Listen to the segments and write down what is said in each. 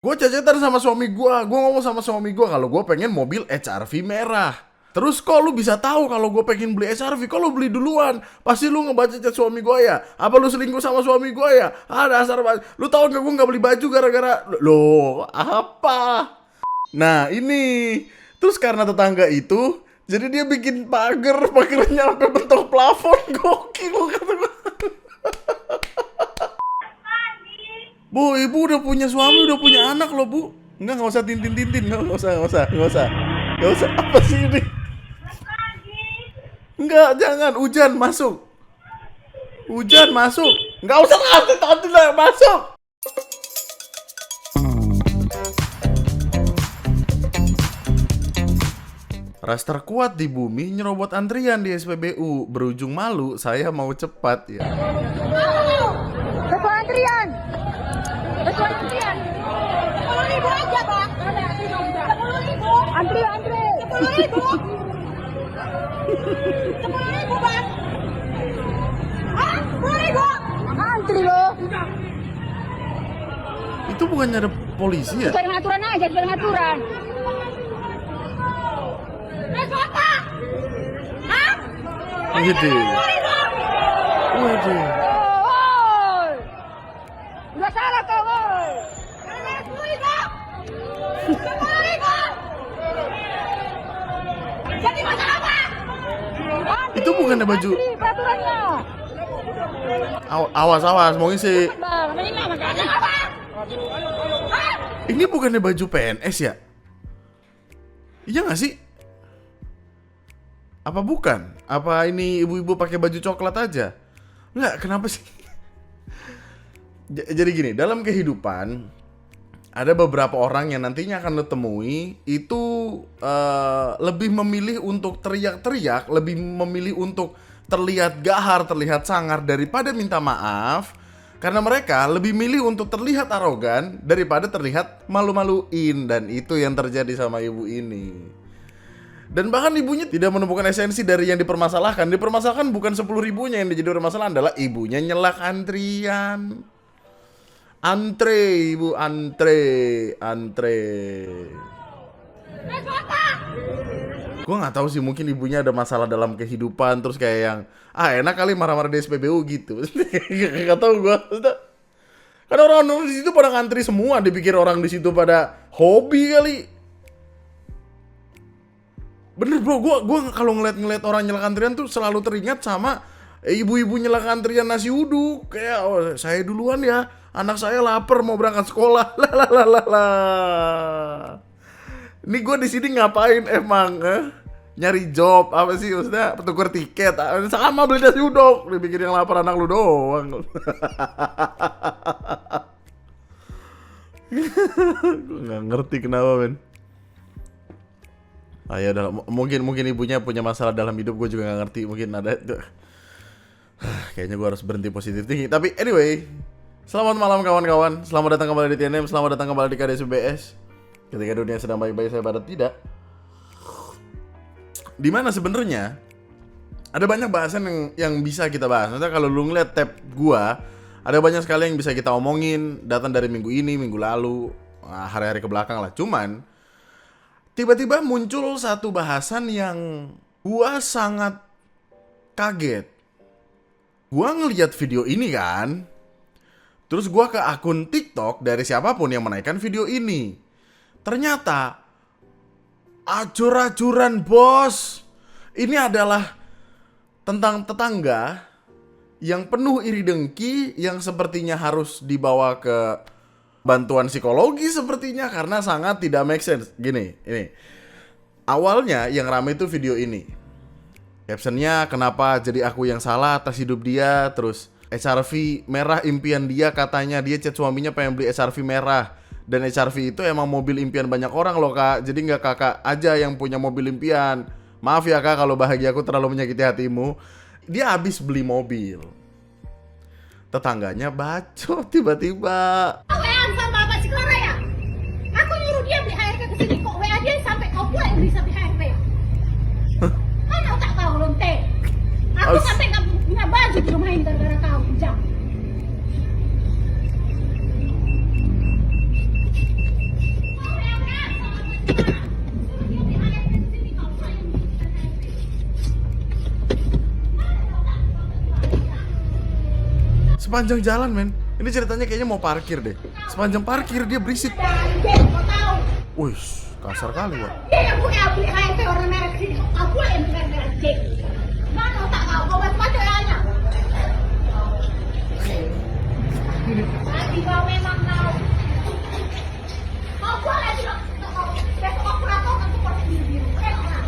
Gue cecetan sama suami gue ngomong sama suami gue kalau gue pengen mobil HR-V merah. Terus kok lu bisa tahu kalau gue pengen beli HR-V? Kok lu beli duluan? Pasti lu ngebaca chat suami gue ya? Apa lu selingkuh sama suami gue ya? Ah dasar banget. Lu tahu nggak gue nggak beli baju gara-gara lo apa? Nah ini. Terus karena tetangga itu, jadi dia bikin pagernya sampai bentuk plafon. Gokil kata gue. Bu, ibu udah punya suami, udah punya anak loh, Bu. Nggak usah tintin. Nggak usah. Apa sih ini? Enggak, jangan. Hujan masuk. Nggak usah nanti lah masuk. Ras terkuat di bumi nyerobot antrian di SPBU. Berujung malu, saya mau cepat ya. Ketua antrian. 10.000 aja, Pak. 10.000. Antri. 10.000. 10.000, Bang. Ah, 10.000. Antri loh. Itu bukannya ada polisi ya? Sesuai dengan aturan aja, sesuai dengan aturan. Kota. Hah? Gitu. 10.000. Waduh. Udah salah kau, woi. 10.000. 10.000. Jadi masalah apa? Itu bukannya baju. Antri, peraturannya. Awas, mau ngisi. Bang, ini mah masalahnya apa? Hah? Ini bukannya baju PNS ya? Iya nggak sih? Apa bukan? Apa ini ibu-ibu pakai baju coklat aja? Nggak, kenapa sih? Jadi gini, dalam kehidupan ada beberapa orang yang nantinya akan lo temui itu lebih memilih untuk teriak-teriak, lebih memilih untuk terlihat gahar, terlihat sangar daripada minta maaf. Karena mereka lebih milih untuk terlihat arogan daripada terlihat malu-maluin. Dan itu yang terjadi sama ibu ini. Dan bahkan ibunya tidak menemukan esensi dari yang dipermasalahkan. Dipermasalahkan bukan 10.000-nya, yang jadi permasalahan adalah ibunya nyelak antrian. Antre, ibu antre. Gue nggak tahu sih, mungkin ibunya ada masalah dalam kehidupan, terus kayak yang enak kali marah-marah di SPBU gitu. Gak tahu gue. Karena orang di situ pada ngantri semua, dipikir orang di situ pada hobi kali. Bener bro, gue kalau ngeliat orang nyelak antrian tuh selalu teringat sama ibu-ibu nyelak antrian nasi uduk. Kayak saya duluan ya, anak saya lapar mau berangkat sekolah. Ini gue di sini ngapain emang? Nyari job apa sih maksudnya? Tukar tiket sama beli nasi uduk. Dipikir yang lapar anak lu doang. Gue nggak ngerti kenapa men. Ya udah, mungkin ibunya punya masalah dalam hidup, gue juga nggak ngerti. Mungkin ada. Kayaknya gue harus berhenti positif tinggi. Tapi anyway, selamat malam kawan-kawan. Selamat datang kembali di TNM. Selamat datang kembali di KDSBS. Ketika dunia sedang baik-baik saya pada tidak. Dimana sebenarnya ada banyak bahasan yang bisa kita bahas. Maksudnya kalau lu ngeliat tab gua, ada banyak sekali yang bisa kita omongin. Datang dari minggu ini, minggu lalu, hari-hari kebelakang lah. Cuman tiba-tiba muncul satu bahasan yang gua sangat kaget. Gua ngeliat video ini kan, terus gua ke akun TikTok dari siapapun yang menaikkan video ini. Ternyata acur-acuran bos. Ini adalah tentang tetangga yang penuh iri dengki, yang sepertinya harus dibawa ke bantuan psikologi sepertinya, karena sangat tidak make sense. Gini, ini awalnya yang ramai itu video ini. Captionnya, kenapa jadi aku yang salah atas hidup dia. Terus HR-V merah impian dia, katanya dia chat suaminya pengen beli HR-V merah. Dan HR-V itu emang mobil impian banyak orang loh kak. Jadi gak kakak aja yang punya mobil impian. Maaf ya kak kalau bahagiaku terlalu menyakiti hatimu. Dia habis beli mobil. Tetangganya bacot tiba-tiba. WA sama Bapak si Clara ya? Aku nyuruh dia beli HRV ke sini kok WA dia sampai kau pula yang bisa beli HRV ya? Mana tak tahu lonte. Aku sampai gak punya baju di rumah ini gara-gara kau, jam. Sepanjang jalan, men. Ini ceritanya kayaknya mau parkir deh. Sepanjang parkir dia berisik. Dan kau tahu, Wih, kasar kali, Wak. dia yang punya beli HRV warna merah sini. Kau pula yang beli merah J. Mana kau tak tahu, kau baca ya. Tadi kau memang tahu. Kau boleh bilang, besok aku ratau kan seperti biru. Gara-gara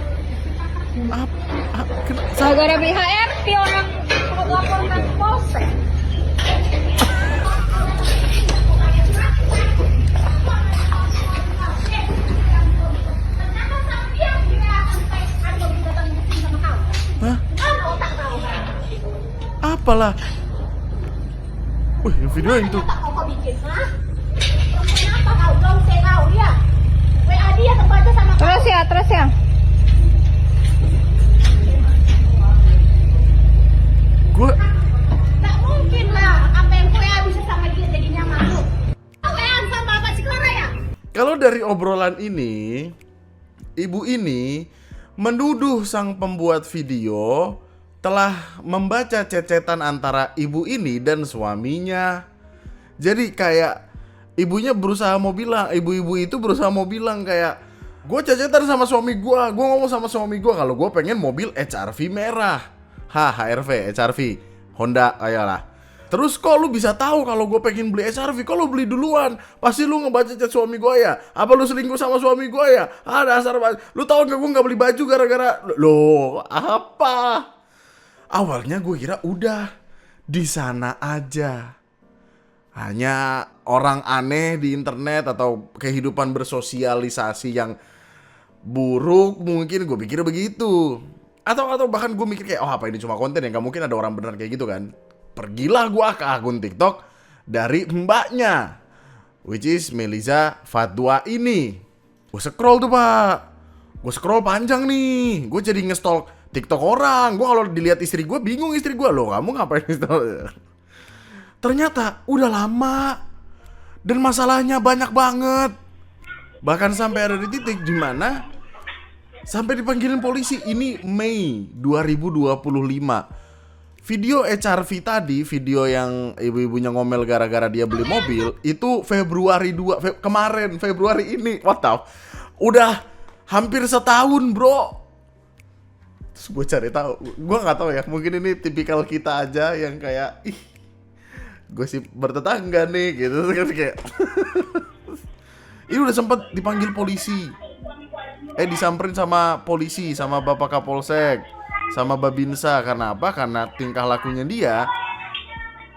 beli HRV orang laporkan ke polsek. Hah? Apalah? Wih, yang video itu. Kau bikin, hah? Kenapa kau gak kau dia? WA dia terbaca sama kau. Terus ya. Gue Gak mungkin lah, apa yang WA bisa sama dia jadinya masuk. Kau WA sama apa si Clara ya? kalau dari obrolan ini, ibu ini menuduh sang pembuat video telah membaca cecetan antara ibu ini dan suaminya. Jadi kayak ibunya berusaha mau bilang, ibu-ibu itu berusaha mau bilang kayak, gue cecetan sama suami gue ngomong sama suami gue kalau gue pengen mobil HR-V merah. HRV, HR-V, Honda kayalah. Terus kok lu bisa tahu kalau gue pengen beli HR-V? Kok lu beli duluan? Pasti lu ngebaca chat suami gue ya? Apa lu selingkuh sama suami gue ya? Ah, dasar banget. Lu tahu nggak gue nggak beli baju gara-gara lo apa? Awalnya gue kira udah di sana aja. Hanya orang aneh di internet atau kehidupan bersosialisasi yang buruk, mungkin gue pikir begitu. Atau bahkan gue mikir kayak, oh apa ini cuma konten ya, gak mungkin ada orang benar kayak gitu kan. Pergilah gue ke akun TikTok dari mbaknya, which is Meliza Fatwa ini. Gue scroll tuh pak, gue scroll panjang nih. Gue jadi nge-stalk TikTok orang. Gue kalau dilihat istri gue bingung, istri gue, loh kamu ngapain nge-stalk? Ternyata udah lama dan masalahnya banyak banget. Bahkan sampai ada di titik dimana sampai dipanggilin polisi. Ini Mei 2025. Video HR-V tadi, video yang ibu-ibunya ngomel gara-gara dia beli mobil, itu Februari kemarin, Februari ini. What the? Udah hampir setahun, bro. Terus gue cari tahu, gue nggak tahu ya, mungkin ini tipikal kita aja yang kayak gosip bertetangga nih gitu kan kayak. Ini udah sempet dipanggil polisi. Disamperin sama polisi, sama Bapak Kapolsek, sama Babinsa. Karena apa? Karena tingkah lakunya dia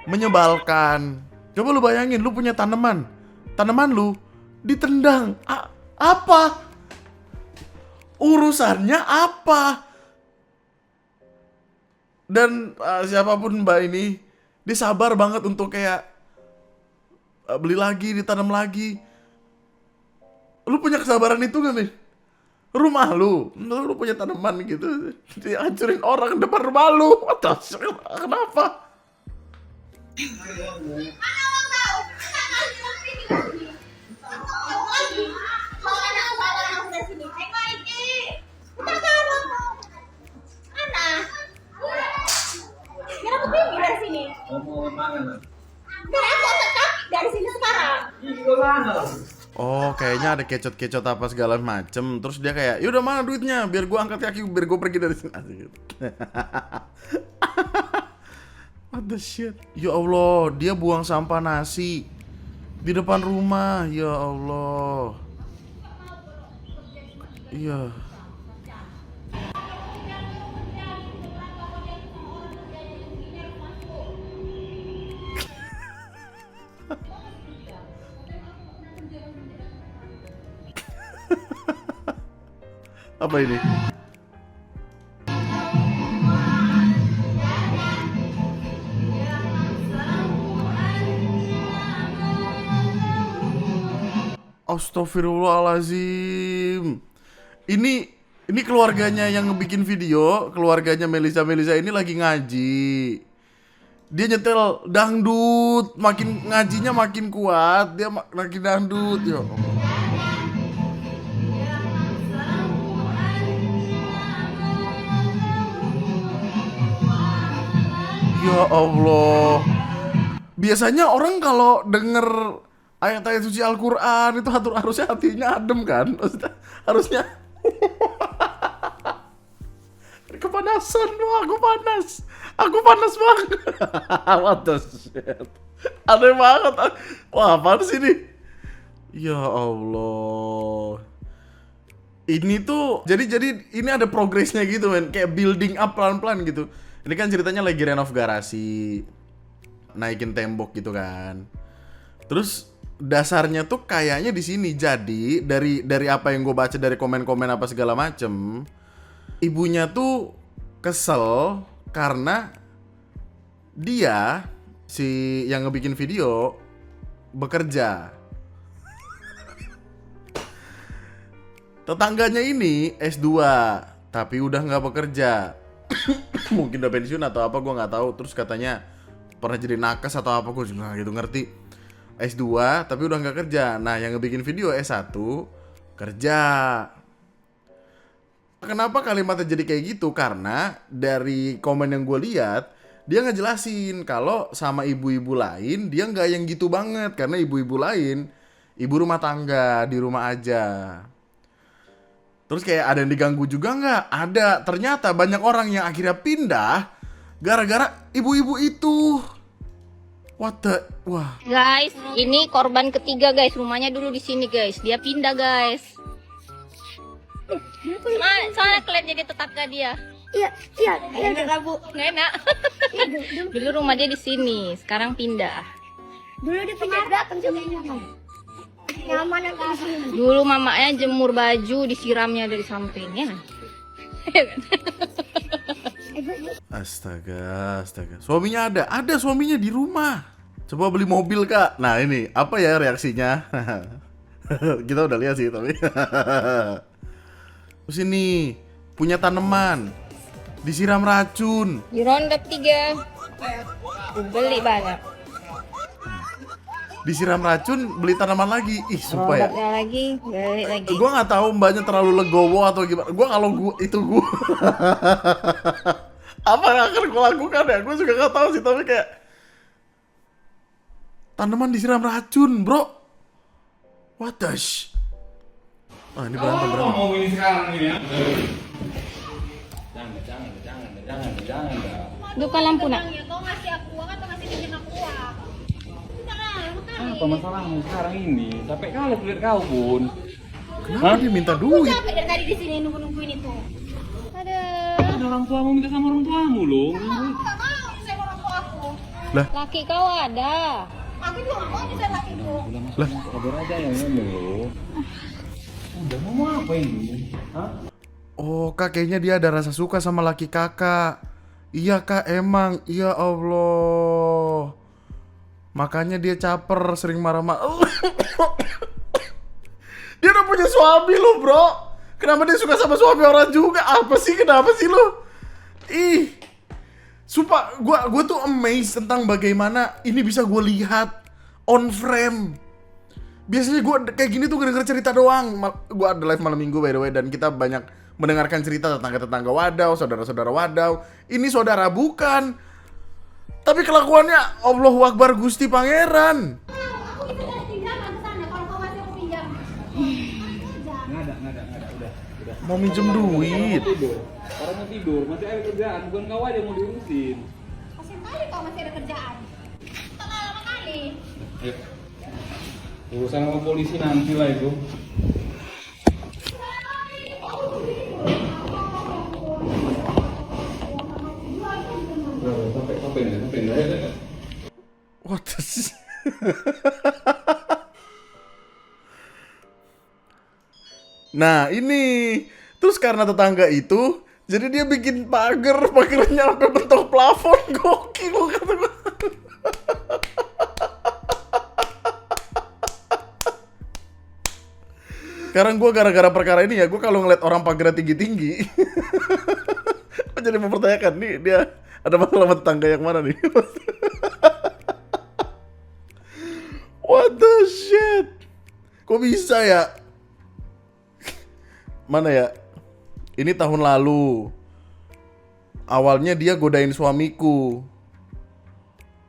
menyebalkan. Coba lu bayangin, lu punya tanaman lu ditendang. Apa? Urusannya apa? Dan siapapun mbak ini, dia sabar banget untuk kayak beli lagi, ditanam lagi. Lu punya kesabaran itu gak nih? Rumah lu punya tanaman gitu, dihancurin orang depan rumah lu. Kenapa? Dari sini sekarang. Oh, kayaknya ada kecot-kecot apa segala macem. Terus dia kayak, yaudah mana duitnya? Biar gue angkat kaki, biar gue pergi dari sini. What the shit? Ya Allah, dia buang sampah nasi di depan rumah. Ya Allah. Iya. Apa ini? Astagfirullahaladzim. Ini keluarganya yang ngebikin video, keluarganya Melisa ini lagi ngaji. Dia nyetel dangdut, makin ngajinya makin kuat, dia makin dangdut. Ya Allah. Ya Allah. biasanya orang kalau denger ayat-ayat suci Al-Quran itu harusnya hatinya adem kan? Maksudnya, harusnya kepanasan. Wah, aku panas banget. What the shit, aneh banget. Wah, apaan sih ini? Ya Allah, ini tuh jadi ini ada progresnya gitu men, kayak building up pelan-pelan gitu. Ini kan ceritanya lagi renov garasi, naikin tembok gitu kan. Terus dasarnya tuh kayaknya di sini. Jadi dari apa yang gue baca dari komen-komen apa segala macem, ibunya tuh kesel karena dia si yang ngebikin video bekerja. Tetangganya ini S2 tapi udah nggak bekerja. Mungkin udah pensiun atau apa, gue nggak tahu. Terus katanya pernah jadi nakes atau apa, gue juga nggak gitu ngerti. S2 tapi udah nggak kerja. Nah, yang ngebikin video S1 kerja. Kenapa kalimatnya jadi kayak gitu? Karena dari komen yang gue lihat, dia ngejelasin kalau sama ibu-ibu lain dia nggak yang gitu banget. Karena ibu-ibu lain ibu rumah tangga, di rumah aja. Terus kayak ada yang diganggu juga nggak? Ada. Ternyata banyak orang yang akhirnya pindah gara-gara ibu-ibu itu. What the? Wah. Guys, ini korban ketiga guys. Rumahnya dulu di sini guys. Dia pindah guys. Soalnya kalian jadi tetangga dia. Iya. Enak bu, nggak enak. Dulu rumah dia di sini. Sekarang pindah. Dulu dia pindah belakang sama nyaman di sini. Dulu mamanya jemur baju, disiramnya dari sampingnya. Astaga. Suaminya ada suaminya di rumah. Coba beli mobil kak. Nah ini apa ya reaksinya? Kita udah lihat sih tapi. Terus ini punya tanaman, disiram racun. Di ronde 3 beli banyak. Disiram racun, beli tanaman lagi. Ih, sumpah ya. Rondetnya lagi, beli lagi. Gue nggak tahu mbaknya terlalu legowo atau gimana. Gue kalau gue apa yang akan gue lakukan ya? Gue juga nggak tahu sih, tapi kayak tanaman disiram racun, bro. What the Ah, ini berantem. Mau ini sekarang ini ya. Jangan. Buka lampu nak. Kau ngasih aku uang atau ngasih pinjam aku uang? Apa masalahmu sekarang ini? Capek kali kulit kau pun. Kenapa dia minta duit? Capek dari tadi di sini nungguin itu. Ada. Ada orang tuamu minta sama orang tuamu loh. Aku nggak mau nyusahin orang tua aku. Laki kau ada. Aku juga nggak mau nyusahin lakiku. Lah. Sabar aja ya lo. Udah mau apa ini? Hah? Oh, kak, kayaknya dia ada rasa suka sama laki kakak. Iya kak, emang. Ya Allah. Makanya dia caper, sering marah-marah. Dia udah punya suami lo, bro. Kenapa dia suka sama suami orang juga? Apa sih? Kenapa sih lo? Ih. Sumpah, gue tuh amazed tentang bagaimana ini bisa gue lihat on frame. Biasanya gue kayak gini tuh denger cerita doang. Gue ada live malam minggu by the way, dan kita banyak mendengarkan cerita tetangga-tetangga wadaw, saudara-saudara wadaw. Ini saudara bukan. Tapi kelakuannya Allahu Akbar Gusti Pangeran. Aku bisa cari pinjaman ke sana kalau kau masih mau pinjam. Nggak ada, udah. Mau minjem duit. Orang mau tidur, masih ada kerjaan, bukan kau aja mau diurusin. Kasian kali kau masih ada kerjaan. Tengah lama kali. Ayo. Urusan sama polisi nanti lah itu. Sampai. What the Nah ini, terus karena tetangga itu, jadi dia bikin pagarnya sampai bentuk plafon. Gokil kata gue. Sekarang gue gara-gara perkara ini ya, gue kalau ngeliat orang pagarnya tinggi-tinggi, gue jadi mempertanyakan nih dia ada masalah sama tetangga yang mana nih. What the shit? Kok bisa ya? Mana ya? Ini tahun lalu. Awalnya dia godain suamiku.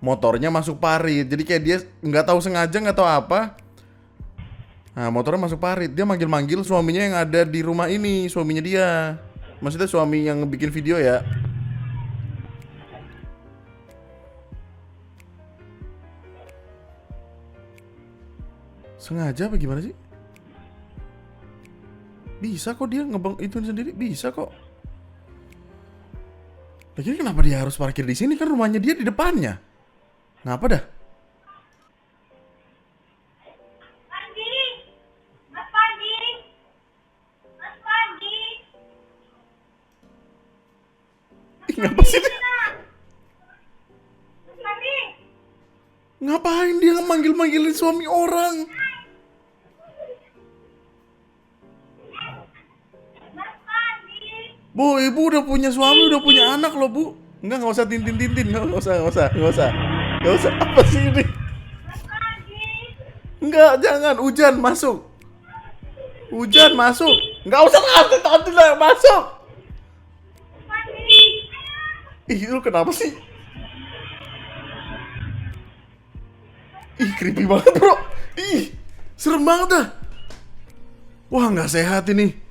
motornya masuk parit. Jadi kayak dia nggak tahu sengaja, nggak tahu apa. Nah, motornya masuk parit. Dia manggil-manggil suaminya yang ada di rumah ini, suaminya dia. Maksudnya suami yang bikin video ya. Sengaja apa gimana sih? Bisa kok dia ngebang itu sendiri, bisa kok. Lagi kenapa dia harus parkir di sini, kan rumahnya dia di depannya. Ngapa dah? Ih, ngapa sih dia? Ngapain dia manggil-manggilin suami orang? Bu, ibu udah punya suami, udah punya anak loh, Bu. Nggak usah tintin-tintin, nggak usah. Apa sih ini? Enggak, jangan. Hujan masuk. Nggak usah tanti lah, masuk. Ih, lu kenapa sih? Ih, creepy banget, bro. Ih, serem banget dah. Wah, nggak sehat ini.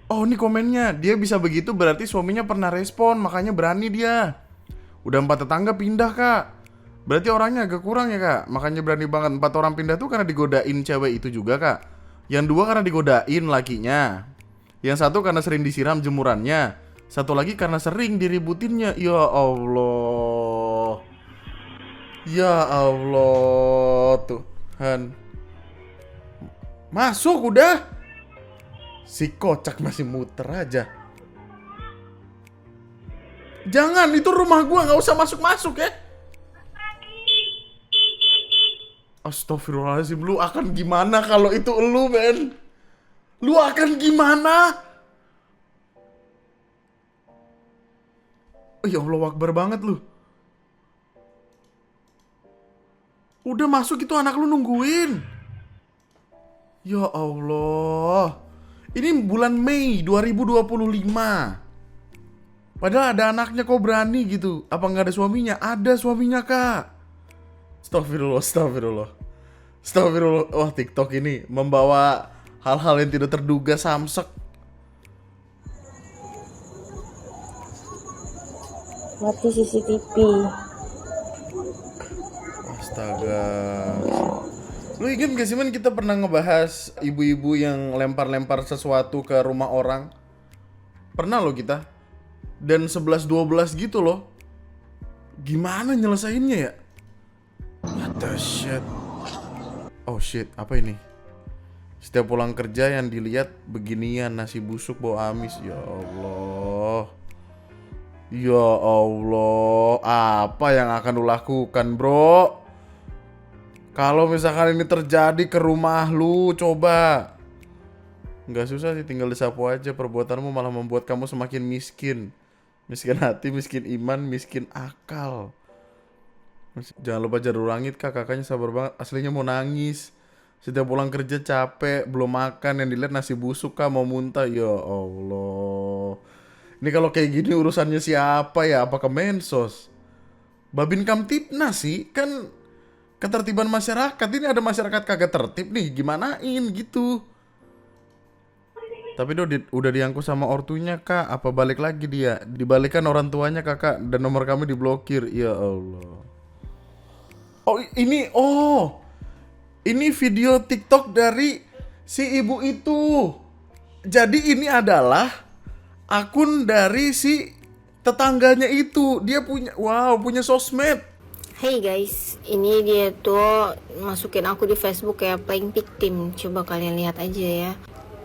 Oh, ini komennya. Dia bisa begitu berarti suaminya pernah respon, makanya berani dia. Udah 4 tetangga pindah, Kak. Berarti orangnya agak kurang ya, Kak. Makanya berani banget. 4 orang pindah tuh karena digodain cewek itu juga, Kak. Yang 2 karena digodain lakinya. Yang 1 karena sering disiram jemurannya. 1 lagi karena sering diributinnya. Ya Allah. Tuhan. Masuk udah. Si kocak masih muter aja. Jangan, itu rumah gua, nggak usah masuk-masuk ya. Astagfirullahaladzim, lu akan gimana kalau itu elu, men? Lu akan gimana? Oh, ya Allah, Akbar banget lu. Udah masuk itu anak lu nungguin. Ya Allah. Ini bulan Mei 2025. Padahal ada anaknya, kok berani gitu. Apa nggak ada suaminya? Ada suaminya, Kak. Astagfirullah. Wah, TikTok ini membawa hal-hal yang tidak terduga, samsek. Mati CCTV. Astaga. Lu inget gak sih, man, kita pernah ngebahas ibu-ibu yang lempar-lempar sesuatu ke rumah orang? Pernah loh kita. Dan 11-12 gitu loh. Gimana nyelesainnya ya? What the shit? Oh shit, apa ini? Setiap pulang kerja yang dilihat beginian, nasi busuk bau amis. Ya Allah. Apa yang akan lu lakukan, bro? Kalau misalkan ini terjadi ke rumah lu, coba. Nggak susah sih, tinggal disapu aja. Perbuatanmu malah membuat kamu semakin miskin. Miskin hati, miskin iman, miskin akal. Jangan lupa jarum langit, Kak. Kakaknya sabar banget, aslinya mau nangis. Setiap pulang kerja capek, belum makan, yang dilihat nasi busuk, Kak, mau muntah. Ya Allah. Ini kalau kayak gini urusannya siapa ya? Apa Kemensos? Babin Kamtipnas sih, kan ketertiban masyarakat. Ini ada masyarakat kagak tertib nih, gimanain gitu. Tapi dia udah diangkut sama ortunya, Kak. Apa balik lagi dia? Dibalikan orang tuanya, Kakak, dan nomor kami diblokir. Ya Allah. Ini video TikTok dari si ibu itu. Jadi ini adalah akun dari si tetangganya itu. Dia punya sosmed. Hey guys, ini dia tuh masukin aku di Facebook kayak playing victim. Coba kalian lihat aja ya.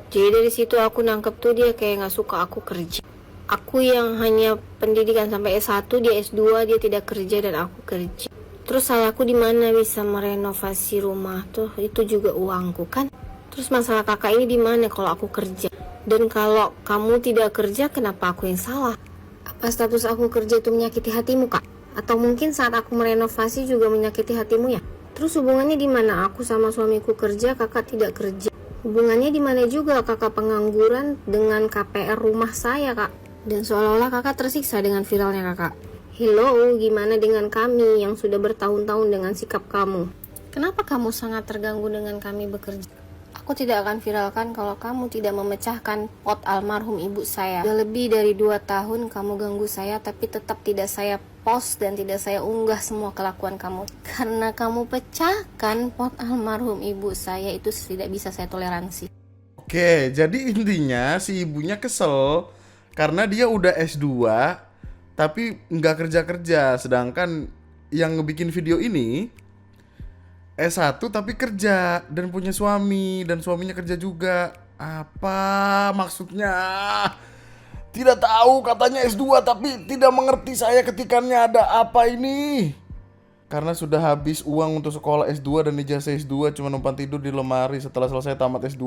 Jadi dari situ aku nangkep tuh dia kayak nggak suka aku kerja. Aku yang hanya pendidikan sampai S1, dia S2, dia tidak kerja dan aku kerja. Terus salahku di mana bisa merenovasi rumah tuh? Itu juga uangku kan. Terus masalah kakak ini di mana kalau aku kerja? Dan kalau kamu tidak kerja, kenapa aku yang salah? Apa status aku kerja itu menyakiti hatimu, Kak? Atau mungkin saat aku merenovasi juga menyakiti hatimu ya? Terus hubungannya di mana aku sama suamiku kerja, kakak tidak kerja? Hubungannya di mana juga kakak pengangguran dengan KPR rumah saya, Kak? Dan seolah-olah kakak tersiksa dengan viralnya kakak. Hello, gimana dengan kami yang sudah bertahun-tahun dengan sikap kamu? Kenapa kamu sangat terganggu dengan kami bekerja? Aku tidak akan viralkan kalau kamu tidak memecahkan pot almarhum ibu saya. Sudah lebih dari 2 tahun kamu ganggu saya, tapi tetap tidak saya post dan tidak saya unggah semua kelakuan kamu. Karena kamu pecahkan pot almarhum ibu saya, itu tidak bisa saya toleransi. Oke, jadi intinya si ibunya kesel karena dia udah S2 tapi nggak kerja-kerja, sedangkan yang ngebikin video ini S1 tapi kerja dan punya suami dan suaminya kerja juga. Apa maksudnya? Tidak tahu, katanya S2 tapi tidak mengerti saya ketikannya ada apa ini. Karena sudah habis uang untuk sekolah S2 dan ijazah S2, cuma numpang tidur di lemari setelah selesai tamat S2.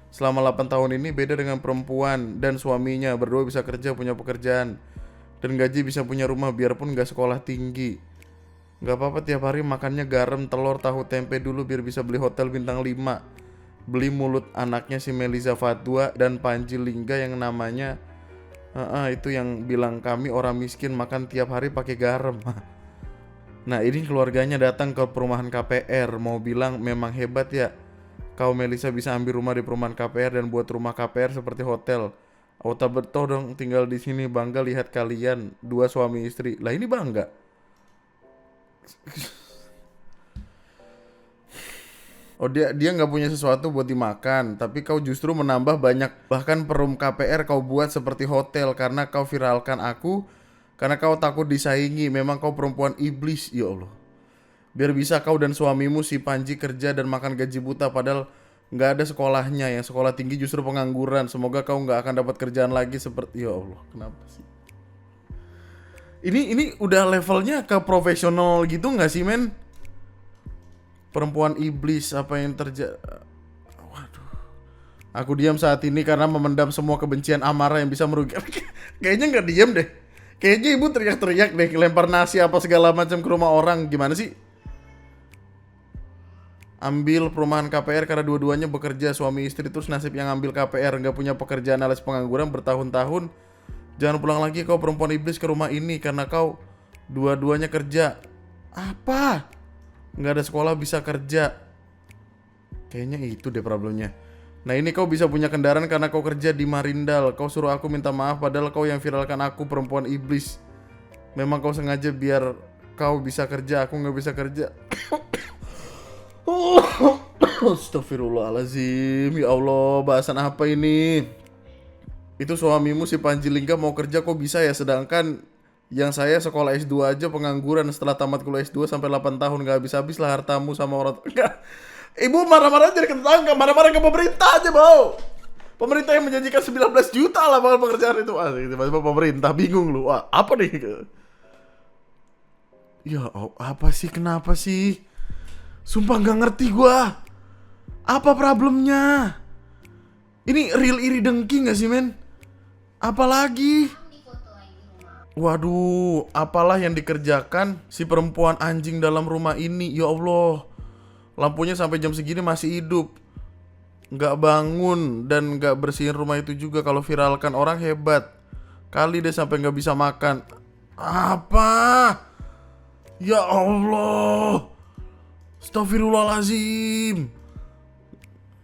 Selama 8 tahun ini beda dengan perempuan dan suaminya, berdua bisa kerja, punya pekerjaan dan gaji, bisa punya rumah biarpun gak sekolah tinggi. Gak apa-apa tiap hari makannya garam, telur, tahu, tempe dulu biar bisa beli hotel bintang 5. Beli mulut anaknya si Meliza Fatwa dan Panji Lingga yang namanya itu yang bilang kami orang miskin makan tiap hari pakai garam. Nah ini keluarganya datang ke perumahan KPR, mau bilang memang hebat ya kau Melisa bisa ambil rumah di perumahan KPR dan buat rumah KPR seperti hotel. Ota betul dong tinggal di sini, bangga lihat kalian 2 suami istri. Lah ini bangga. Oh dia nggak punya sesuatu buat dimakan, tapi kau justru menambah banyak. Bahkan perum KPR kau buat seperti hotel karena kau viralkan aku, karena kau takut disaingi. Memang kau perempuan iblis, ya Allah. Biar bisa kau dan suamimu si Panji kerja dan makan gaji buta, padahal nggak ada sekolahnya. Yang sekolah tinggi justru pengangguran. Semoga kau nggak akan dapat kerjaan lagi seperti, ya Allah, kenapa sih? Ini udah levelnya ke profesional gitu nggak sih, men? Perempuan iblis, apa yang terjadi? Waduh. Aku diam saat ini karena memendam semua kebencian amarah yang bisa merugikan. Kayaknya nggak diam deh. Kayaknya ibu teriak-teriak deh, lempar nasi apa segala macam ke rumah orang. Gimana sih? Ambil perumahan KPR karena dua-duanya bekerja, suami istri, terus nasib yang ambil KPR nggak punya pekerjaan alias pengangguran bertahun-tahun. Jangan pulang lagi kau perempuan iblis ke rumah ini karena kau dua-duanya kerja. Apa? Nggak ada sekolah bisa kerja. Kayaknya itu deh problemnya. Nah ini kau bisa punya kendaraan karena kau kerja di Marindal. Kau suruh aku minta maaf padahal kau yang viralkan aku perempuan iblis. Memang kau sengaja biar kau bisa kerja, aku nggak bisa kerja. Astagfirullahaladzim. Ya Allah, bahasan apa ini? Itu suamimu si Panji Lingga mau kerja kok bisa ya, sedangkan yang saya sekolah S2 aja pengangguran setelah tamat kuliah S2 sampai 8 tahun gak habis-habis lah hartamu sama orang. Enggak. Ibu marah-marah jadi ke tetangga, marah-marah ke pemerintah aja, Bau. Pemerintah yang menjanjikan 19 juta lah bakal pekerjaan itu. Tiba-tiba pemerintah bingung lu. Wah, apa nih? Ya, apa sih? Kenapa sih? Sumpah gak ngerti gua. Apa problemnya? Ini real iri dengki gak sih, men? Apalagi? Waduh, apalah yang dikerjakan si perempuan anjing dalam rumah ini. Ya Allah, lampunya sampai jam segini masih hidup, nggak bangun dan nggak bersihin rumah itu juga. Kalau viralkan orang hebat kali deh sampai nggak bisa makan. Apa? Ya Allah, astagfirullahaladzim.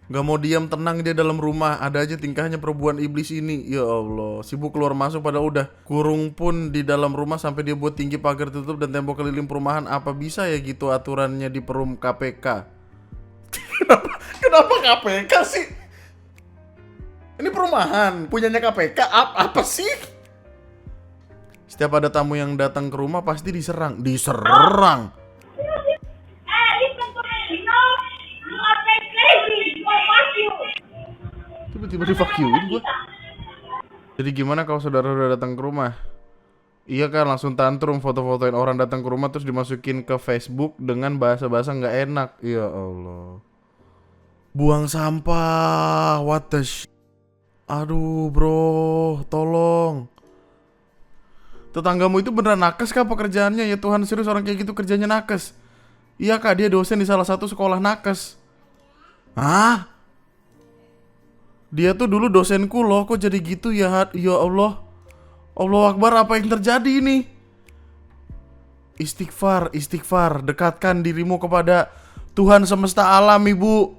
Gak mau diam tenang dia dalam rumah. Ada aja tingkahnya perempuan iblis ini. Ya Allah, sibuk keluar masuk padahal udah kurung pun di dalam rumah sampai dia buat tinggi pagar tutup dan tembok keliling perumahan. Apa bisa ya gitu aturannya di perum KPK? Kenapa KPK sih? Ini perumahan punyanya KPK. Apa sih? Setiap ada tamu yang datang ke rumah pasti diserang. Tiba-tiba di fuck you-in gue. Jadi gimana kalau saudara udah datang ke rumah? Iya kan, langsung tantrum foto-fotoin orang datang ke rumah terus dimasukin ke Facebook dengan bahasa-bahasa gak enak. Ya Allah, buang sampah, what the aduh bro, tolong. Tetanggamu itu beneran nakes kah pekerjaannya? Ya Tuhan, serius orang kayak gitu kerjanya nakes? Iya kak, dia dosen di salah satu sekolah nakes. Hah? Dia tuh dulu dosenku loh, kok jadi gitu ya? Ya Allah, Allahu Akbar, apa yang terjadi ini? Istighfar, istighfar. Dekatkan dirimu kepada Tuhan semesta alam, Ibu.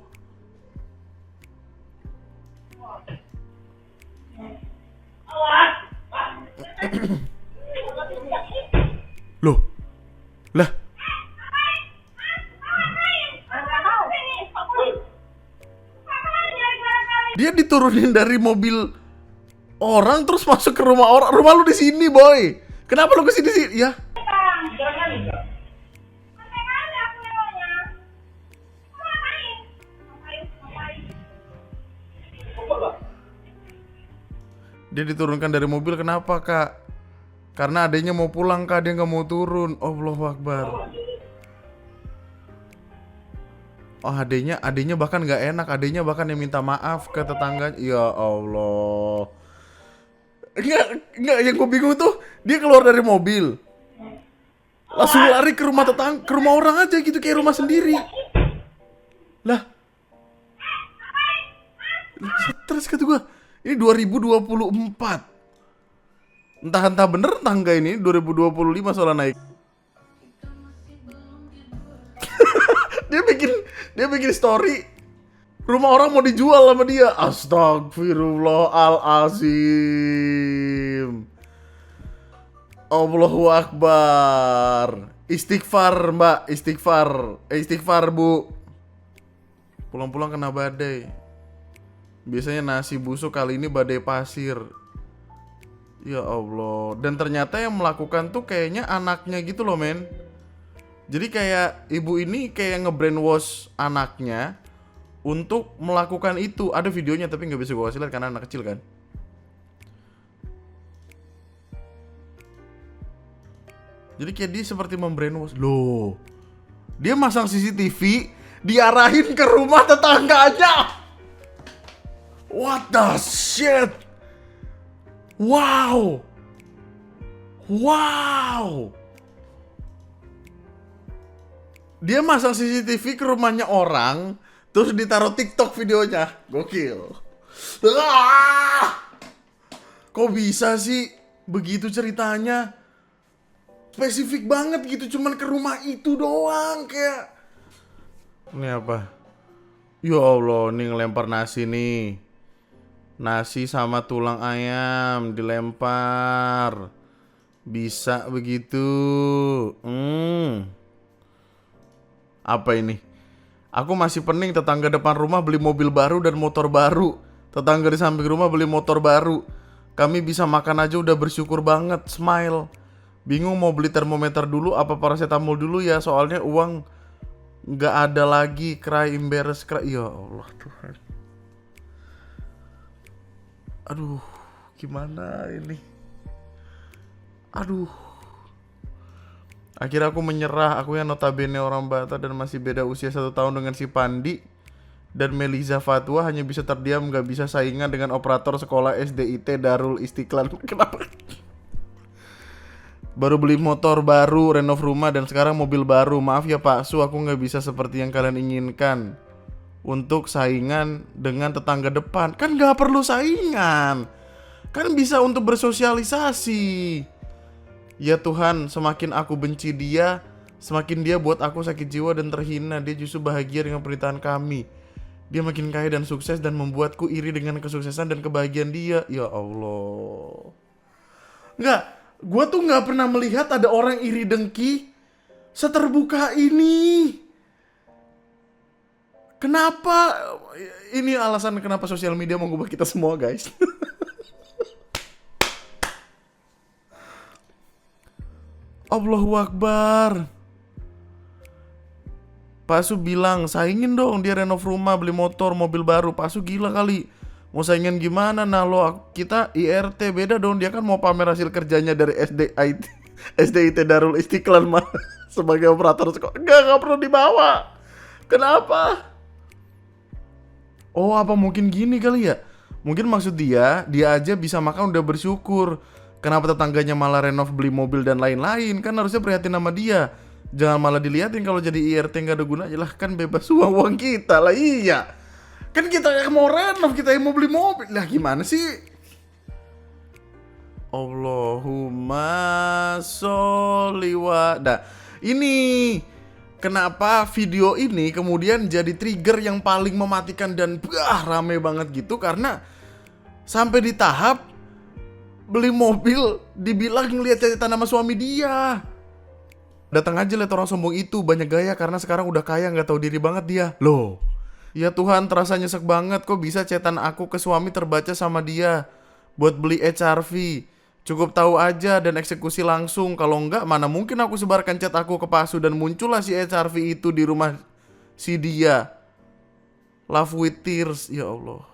Loh. Lah. Dia diturunin dari mobil orang terus masuk ke rumah orang. Rumah lu di sini, boy. Kenapa lu kesini sih? Ya. Dia diturunkan dari mobil, kenapa, Kak? Karena adanya mau pulang, Kak. Dia nggak mau turun. Allahu Akbar. Oh, adenya bahkan nggak enak. Adenya bahkan yang minta maaf ke tetangga. Ya Allah. Enggak, yang gue bingung tuh, dia keluar dari mobil. Langsung lari ke rumah tetangga, ke rumah orang aja gitu, kayak rumah sendiri. Lah. Stres kata gue. Ini 2024. Entah bener entah enggak ini 2025 soalnya naik. dia bikin story rumah orang mau dijual sama dia. Astagfirullahalazim. Allahu Akbar. Istighfar, Mbak, istighfar. Istighfar, Bu. Pulang-pulang kena badai. Biasanya nasi busuk, kali ini badai pasir. Ya Allah. Dan ternyata yang melakukan tuh kayaknya anaknya gitu loh, men. Jadi kayak ibu ini kayak nge-brainwash anaknya untuk melakukan itu. Ada videonya tapi nggak bisa gue kasih lihat karena anak kecil kan. Jadi kayak dia seperti membrainwash. Loh, dia masang CCTV diarahin ke rumah tetangganya. What the shit? Wow. Dia masang CCTV ke rumahnya orang, terus ditaruh TikTok videonya. Gokil. Kok bisa sih begitu ceritanya? Spesifik banget gitu, cuman ke rumah itu doang kayak. Ini apa? Ya Allah, nih ngelempar nasi nih. Nasi sama tulang ayam dilempar. Bisa begitu. Apa ini? Aku masih pening, tetangga depan rumah beli mobil baru dan motor baru. Tetangga di samping rumah beli motor baru. Kami bisa makan aja udah bersyukur banget. Smile. Bingung mau beli termometer dulu apa paracetamol dulu ya, soalnya uang nggak ada lagi. Cry embarrass cry. Ya Allah Tuhan. Aduh, gimana ini? Aduh. Akhirnya aku menyerah. Aku yang notabene orang Batak dan masih beda usia 1 tahun dengan si Pandi dan Meliza Fatwa, hanya bisa terdiam, gak bisa saingan dengan operator sekolah SDIT Darul Istiqlal. Kenapa? Baru beli motor baru, renov rumah, dan sekarang mobil baru. Maaf ya Pak Su, aku gak bisa seperti yang kalian inginkan untuk saingan dengan tetangga depan. Kan gak perlu saingan, kan bisa untuk bersosialisasi. Ya Tuhan, semakin aku benci dia, semakin dia buat aku sakit jiwa dan terhina. Dia justru bahagia dengan pernikahan kami. Dia makin kaya dan sukses dan membuatku iri dengan kesuksesan dan kebahagiaan dia. Ya Allah. Enggak, gue tuh gak pernah melihat ada orang iri dengki seterbuka ini. Kenapa? Ini alasan kenapa sosial media mengubah kita semua, guys. Allahu Akbar. Pak Su bilang, saingin dong, dia renov rumah, beli motor, mobil baru. Pak Su gila kali. Mau saingin gimana? Nah lo, kita IRT beda dong. Dia kan mau pamer hasil kerjanya dari SDIT Darul Istiqlal mah sebagai operator sekolah. Gak perlu dibawa. Kenapa? Oh, apa mungkin gini kali ya? Mungkin maksud dia aja bisa makan udah bersyukur. Kenapa tetangganya malah renov, beli mobil dan lain-lain? Kan harusnya prihatin sama dia. Jangan malah diliatin kalau jadi IRT gak ada gunanya. Lah kan bebas uang kita lah, iya. Kan kita yang mau renov, kita yang mau beli mobil. Lah gimana sih? Allahumma sholli wa. Nah, ini kenapa video ini kemudian jadi trigger yang paling mematikan dan rame banget gitu, karena sampai di tahap beli mobil dibilang ngeliat catatan nama suami dia. Datang aja lihat orang sombong itu, banyak gaya karena sekarang udah kaya, nggak tahu diri banget dia. Loh, ya Tuhan, terasa nyesek banget kok bisa cetan aku ke suami terbaca sama dia buat beli HRV. Cukup tahu aja dan eksekusi langsung. Kalau enggak, mana mungkin aku sebarkan chat aku ke Pasu dan muncullah si HRV itu di rumah si dia. Love with tears, ya Allah.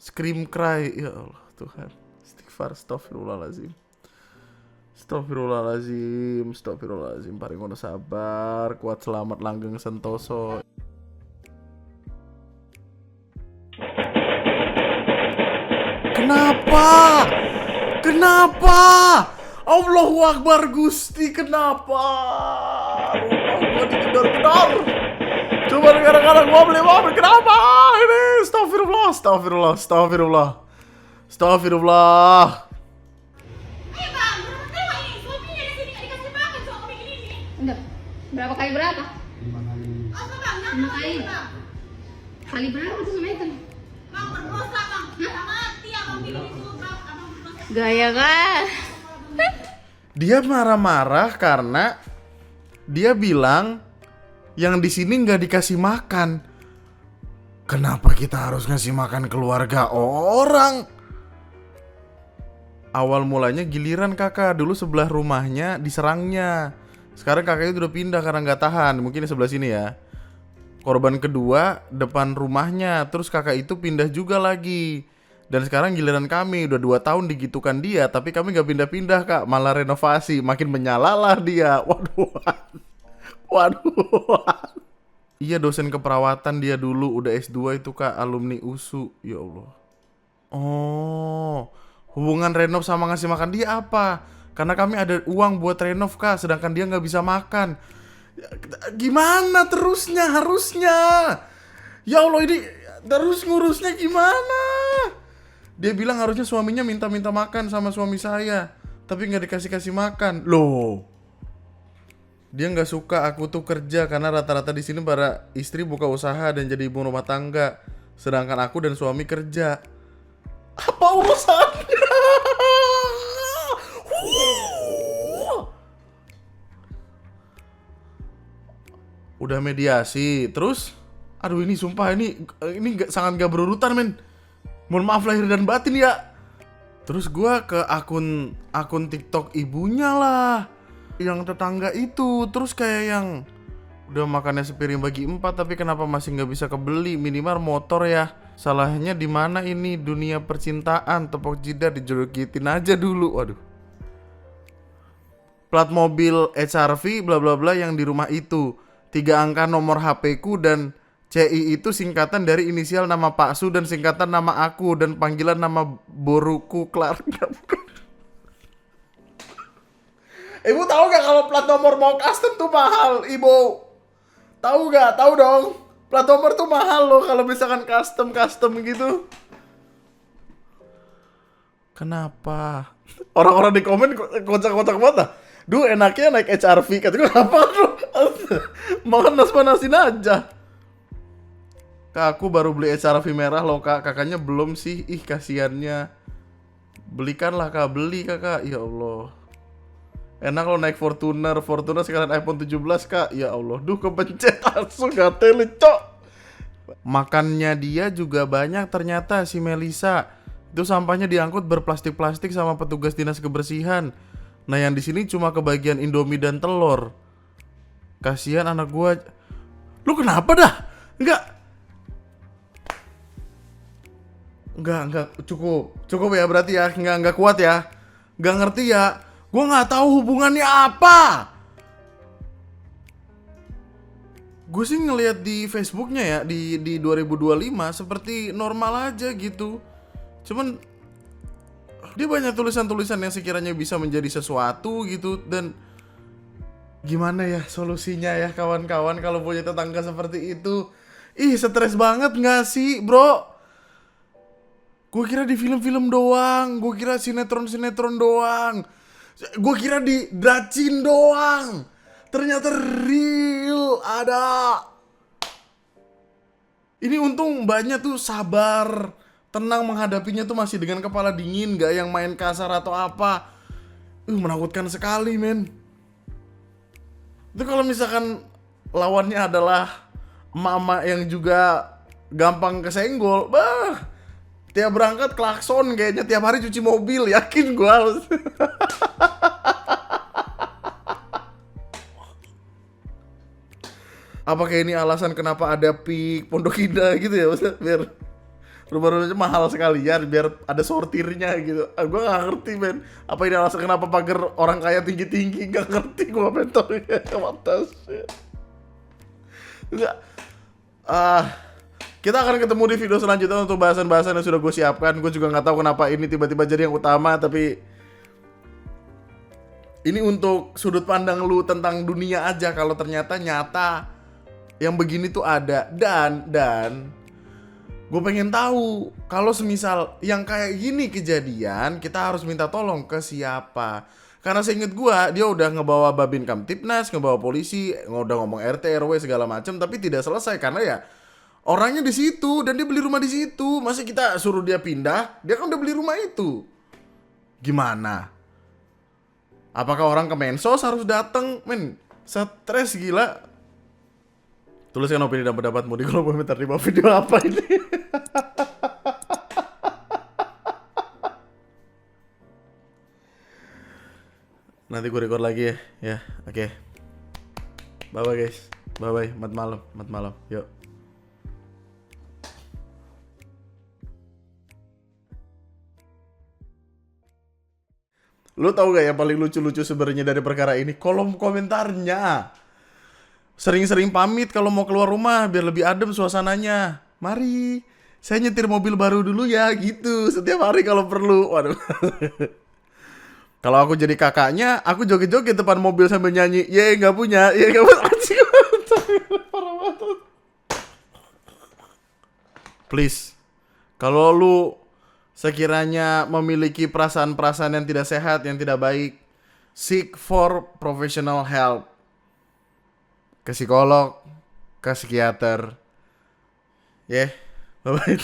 Scream cry, ya Allah Tuhan. Istighfar, astagfirullahaladzim. Astagfirullahaladzim, astagfirullahaladzim. Paringono sabar, kuat selamat langgeng sentoso. Kenapa? Kenapa? Allahu Akbar Gusti, kenapa? Rumah gua dikejar-kejar. Cuma gara-gara gua beli mobil, kenapa? Ini astagfirullah, astagfirullah, astagfirullah. Astagfirullah. Ayo bang, berapa ini? Suaminya di sini nggak dikasih makan suami ini. Enggak. Berapa kali berapa? Apa bang? Lima kali. Kali berapa tuh sama itu? Bang berdosa bang. Nggak mati abang bikin itu bang. Abang berdosa. Gaya kan? Dia marah-marah karena dia bilang yang di sini nggak dikasih makan. Kenapa kita harus ngasih makan keluarga orang? Awal mulanya giliran kakak, dulu sebelah rumahnya diserangnya. Sekarang kakaknya udah pindah karena nggak tahan, mungkin di sebelah sini ya. Korban kedua depan rumahnya, terus kakak itu pindah juga lagi. Dan sekarang giliran kami, udah 2 tahun digitukan dia, tapi kami nggak pindah-pindah kak, malah renovasi, makin menyalalah dia. Waduh, waduh. Iya, dosen keperawatan dia dulu, udah S2 itu kak, alumni USU, ya Allah. Oh, hubungan renov sama ngasih makan dia apa? Karena kami ada uang buat renov kak, sedangkan dia nggak bisa makan. Gimana terusnya harusnya? Ya Allah, ini terus ngurusnya gimana? Dia bilang harusnya suaminya minta-minta makan sama suami saya, tapi nggak dikasih-kasih makan. Loh, dia nggak suka aku tuh kerja karena rata-rata di sini para istri buka usaha dan jadi ibu rumah tangga, sedangkan aku dan suami kerja. Apa urusannya? Udah mediasi, terus, aduh ini sumpah ini sangat gak berurutan men. Mohon maaf lahir dan batin ya. Terus gua ke akun TikTok ibunya lah, yang tetangga itu. Terus kayak yang udah makannya sepiring bagi 4 tapi kenapa masih nggak bisa kebeli, minimal motor ya. Salahnya di mana ini dunia percintaan, tepok jidat dijodokitin aja dulu. Waduh. Plat mobil HRV bla bla bla yang di rumah itu. 3 angka nomor HP ku dan CI itu singkatan dari inisial nama Pak Su dan singkatan nama aku dan panggilan nama boruku Clark. Ibu tahu gak kalau plat nomor mau custom tuh mahal, Ibu? Tahu gak? Tahu dong. Plat nomor tuh mahal loh kalau misalkan custom gitu. Kenapa? Orang-orang di komen kocak-kocak banget. Duh, enaknya naik HRV. Kata gue, apa tuh? Manas-manasin aja. Kak, aku baru beli HRV merah loh kak. Kakaknya belum sih. Ih, kasiannya. Belikanlah kak. Beli kakak. Ya Allah. Enak lo naik Fortuner sekalian iPhone 17 kak. Ya Allah. Duh, kepencet langsung. Gak tele cok. Makannya dia juga banyak ternyata si Melisa. Itu sampahnya diangkut berplastik-plastik sama petugas dinas kebersihan. Nah yang di sini cuma kebagian Indomie dan telur. Kasihan anak gua. Lu kenapa dah? Enggak, cukup ya berarti ya, enggak kuat ya, enggak ngerti ya, gue nggak tahu hubungannya apa. Gue sih ngelihat di Facebooknya ya di 2025 seperti normal aja gitu, cuman dia banyak tulisan-tulisan yang sekiranya bisa menjadi sesuatu gitu. Dan gimana ya solusinya ya kawan-kawan kalau punya tetangga seperti itu? Ih, stres banget nggak sih bro? Gue kira di film-film doang, gue kira sinetron-sinetron doang, gue kira di Dracin doang. Ternyata real ada. Ini untung mbaknya tuh sabar, tenang menghadapinya tuh masih dengan kepala dingin, gak yang main kasar atau apa. Menakutkan sekali men. Itu kalau misalkan lawannya adalah emak-emak yang juga gampang kesenggol, bah, tiap berangkat klakson kayaknya, tiap hari cuci mobil, yakin gue harus. Apakah ini alasan kenapa ada pik Pondok Indah gitu ya, maksudnya biar rumah-rumahnya mahal sekalian, biar ada sortirnya gitu. Gue gak ngerti men. Apa ini alasan kenapa pagar orang kaya tinggi-tinggi? Gak ngerti gue mentornya. What the shit. Enggak. Kita akan ketemu di video selanjutnya untuk bahasan-bahasan yang sudah gue siapkan. Gue juga gak tahu kenapa ini tiba-tiba jadi yang utama, tapi ini untuk sudut pandang lu tentang dunia aja. Kalau ternyata nyata yang begini tuh ada. Dan gue pengen tahu, kalau semisal yang kayak gini kejadian, kita harus minta tolong ke siapa? Karena seinget gue, dia udah ngebawa Babin Kamtipnas, ngebawa polisi, udah ngomong RT, RW segala macam, tapi tidak selesai karena ya orangnya di situ dan dia beli rumah di situ. Masa kita suruh dia pindah? Dia kan udah beli rumah itu. Gimana? Apakah orang ke Mensos harus datang? Men, stres gila. Tuliskan opini dan pendapatmu di kolom komentar di bawah video apa ini. Nanti gue record lagi ya. Ya, oke. Bye bye guys. Bye bye. Mat malam. Yuk. Lu tahu gak yang paling lucu-lucu sebenarnya dari perkara ini? Kolom komentarnya. Sering-sering pamit kalau mau keluar rumah biar lebih adem suasananya. Mari, saya nyetir mobil baru dulu ya, gitu. Setiap hari kalau perlu. Waduh. Kalau aku jadi kakaknya, aku joget-joget depan mobil sambil nyanyi. Ye, nggak punya. Ye, nggak punya. Parah banget. Please, kalau lu sekiranya memiliki perasaan-perasaan yang tidak sehat, yang tidak baik, seek for professional help. Ke psikolog, ke psikiater. Yeah. Bye-bye.